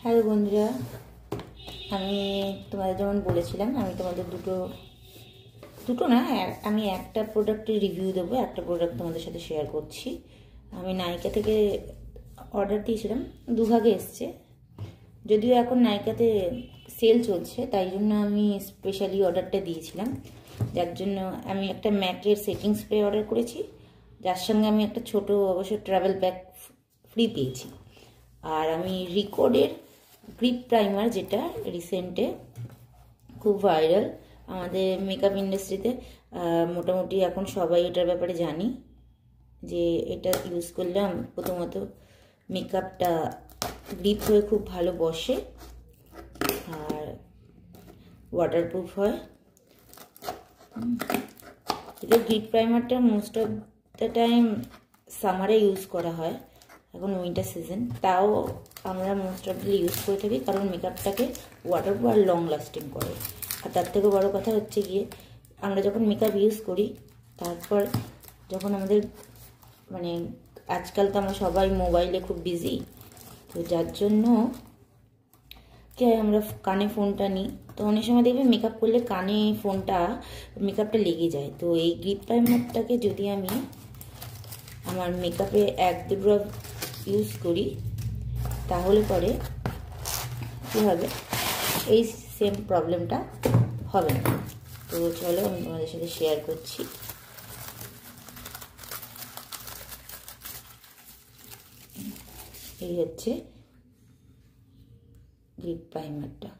Hello বন্ধুরা, আমি তোমাদের যেমন বলেছিলাম আমি তোমাদের দুটো না, আমি একটা প্রোডাক্টের রিভিউ দেবো, একটা প্রোডাক্ট তোমাদের সাথে শেয়ার করছি। আমি নাইকা থেকে অর্ডার দিয়েছিলাম, দুভাগে এসছে। যদিও এখন নাইকাতে সেল চলছে, তাই জন্য আমি স্পেশালি অর্ডারটা দিয়েছিলাম, যার জন্য আমি একটা ম্যাকের সেটিং স্প্রে অর্ডার করেছি, যার সঙ্গে আমি একটা ছোট অবশ্য ট্রাভেল ব্যাগ ফ্রি পেয়েছি। আর আমি রিকোডের গ্রিপ প্রাইমার, যেটা রিসেন্টে খুব ভাইরাল আমাদের মেকআপ ইন্ডাস্ট্রিতে, মোটামুটি এখন সবাই এটার ব্যাপারে জানি যে এটা ইউজ করলে প্রথমত মেকআপটা গ্রিপ হয়ে খুব ভালো বসে আর ওয়াটারপ্রুফ হয়। এটা গ্রিপ প্রাইমারটা মোস্ট অফ দ্য টাইম সামারে ইউজ করা হয়, এখন উইন্টার সিজন, তাও আমরা মোস্ট অফলি ইউজ করে থাকি কারণ মেকআপটাকে ওয়াটারপ্রুফ আর লং লাস্টিং করে। আর তার থেকে বড় কথা হচ্ছে গিয়ে আমরা যখন মেকআপ ইউজ করি, তারপর যখন আমাদের আজকাল তো আমরা সবাই মোবাইলে খুব বিজি, তো যার জন্য কি হয়, আমরা কানে ফোনটা নিই, তো অনেক সময় দেখবে মেকআপ করলে কানে ফোনটা মেকআপটা লেগে যায়। তো এই গ্রিপ প্রাইমারটাকে যদি আমি আমার মেকআপে 1-2 ড্রপ ইউজ করি, তাহলে পরে কী হবে, এই সেম প্রবলেমটা হবে না। তো চলো আমি তোমাদের সাথে শেয়ার করছি। এই হচ্ছে গ্রিপ প্রাইমারটা।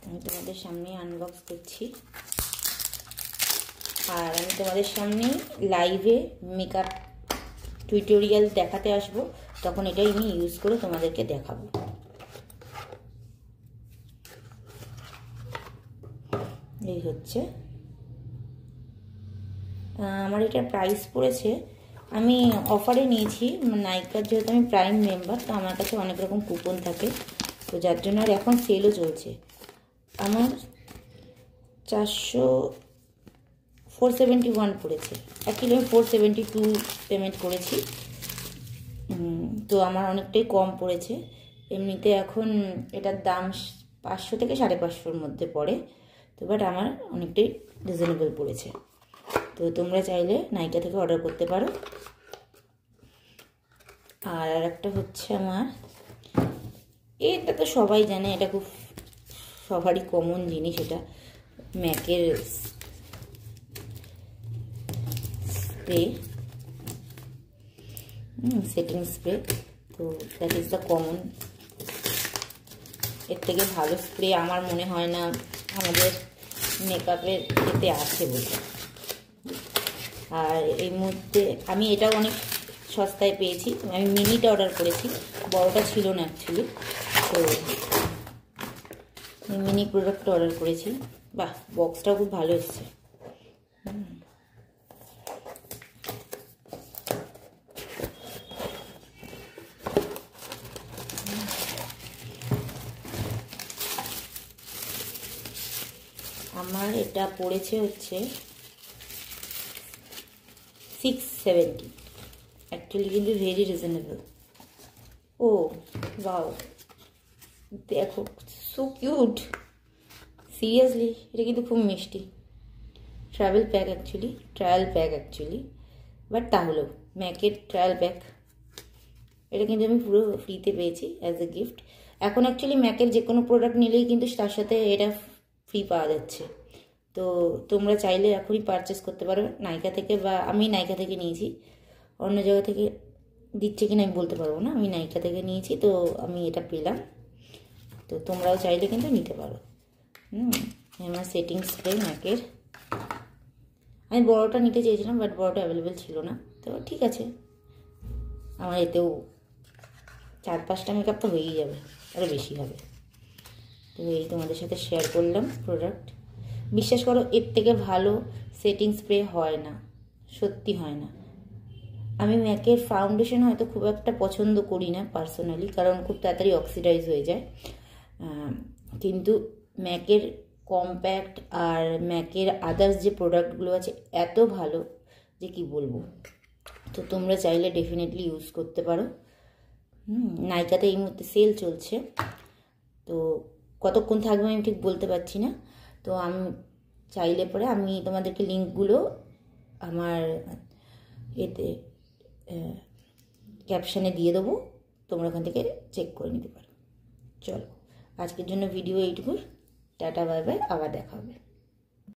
আমি তোমাদের সামনে আনবক্স করছি, আর আমি তোমাদের সামনে লাইভে মেকআপ টিউটোরিয়াল দেখাতে আসবো, তখন এটাই আমি ইউজ করে তোমাদেরকে দেখাবো। এই হচ্ছে আমার এটার প্রাইস পড়েছে, আমি অফারে নিয়েছি নাইকার, যেহেতু আমি প্রাইম মেম্বার, তো আমার কাছে অনেক রকম কুপন থাকে, তো যার জন্য আর এখন সেলও চলছে। আমার 471 পড়েছে, অ্যাকচুয়ালি আমি 472 পেমেন্ট করেছি, তো আমার অনেকটাই কম পড়েছে। এমনিতে এখন এটার দাম 500 থেকে 550-র মধ্যে পড়ে, তো বাট আমার অনেকটাই রিজনেবল পড়েছে। তো তোমরা চাইলে নাইকা থেকে অর্ডার করতে পারো। আর একটা হচ্ছে আমার, এটা তো সবাই জানে, এটা খুব সবারই কমন জিনিস, এটা ম্যাকের স্প্রে, সেটিং স্প্রে। তো দ্যাট ইজ দ্য কমন, এর থেকে ভালো স্প্রে আমার মনে হয় না আমাদের মেকআপের এতে আছে বলে। আর এই মুহূর্তে আমি এটাও অনেক সস্তায় পেয়েছি, আমি মিনিটা অর্ডার করেছি, বড়টা ছিল না অ্যাকচুয়ালি, তো মিনি প্রোডাক্টটা অর্ডার করেছি। বাহ, বক্সটাও খুব ভালো এসছে। আমার এটা পড়েছে হচ্ছে 670, অ্যাকচুয়ালি কিন্তু ভেরি রিজনেবল। ও ওয়াও, দেখো সো কিউট, সিরিয়াসলি এটা কিন্তু খুব মিষ্টি। ট্রাভেল প্যাক অ্যাকচুয়ালি, বাট তাহলেও ম্যাকের ট্রায়াল প্যাক, এটা কিন্তু আমি পুরো ফ্রিতে পেয়েছি অ্যাজ এ গিফট। এখন অ্যাকচুয়ালি ম্যাকের যে কোনো প্রোডাক্ট নিলেই কিন্তু তার সাথে এটা ফ্রি পাওয়া যাচ্ছে, তো তোমরা চাইলে এখনই পারচেস করতে পারো নাইকা থেকে, বা আমি নাইকা থেকে নিয়েছি, অন্য জায়গা থেকে দিচ্ছে কিনা আমি বলতে পারবো না, আমি নাইকা থেকে নিয়েছি, তো আমি এটা পেলাম, তো তোমরাও চাইলে কিন্তু নিতে পারো। আমার সেটিং স্প্রে ম্যাকের, আমি বড়টা নিতে চেয়েছিলাম, বাট বড়টা অ্যাভেলেবেল ছিল না, তো ঠিক আছে, আমার এতেও 4-5টা মেকআপ তো হয়েই যাবে, আরও বেশি হবে। তো এই তোমাদের সাথে শেয়ার করলাম প্রোডাক্ট। বিশ্বাস করো, এর থেকে ভালো সেটিং স্প্রে হয় না, সত্যি হয় না। আমি ম্যাকের ফাউন্ডেশন হয়তো খুব একটা পছন্দ করি না পার্সোনালি, কারণ খুব তাড়াতাড়ি অক্সিডাইজ হয়ে যায়, কিন্তু ম্যাকের কম্প্যাক্ট আর ম্যাকের আদার্স যে প্রোডাক্টগুলো আছে এত ভালো যে কি বলবো। তো তোমরা চাইলে ডেফিনেটলি ইউজ করতে পারো। নাইকাতে এই মুহূর্তে সেল চলছে, তো কতক্ষণ থাকবে আমি ঠিক বলতে পারছি না। তো আমি চাইলে পরে আমি তোমাদেরকে লিঙ্কগুলো আমার এতে ক্যাপশানে দিয়ে দেবো, তোমরা ওখান থেকে চেক করে নিতে পারো। চলো আজকের জন্য ভিডিও এইটুকু, টাটা বাই বাই, আবার দেখা হবে।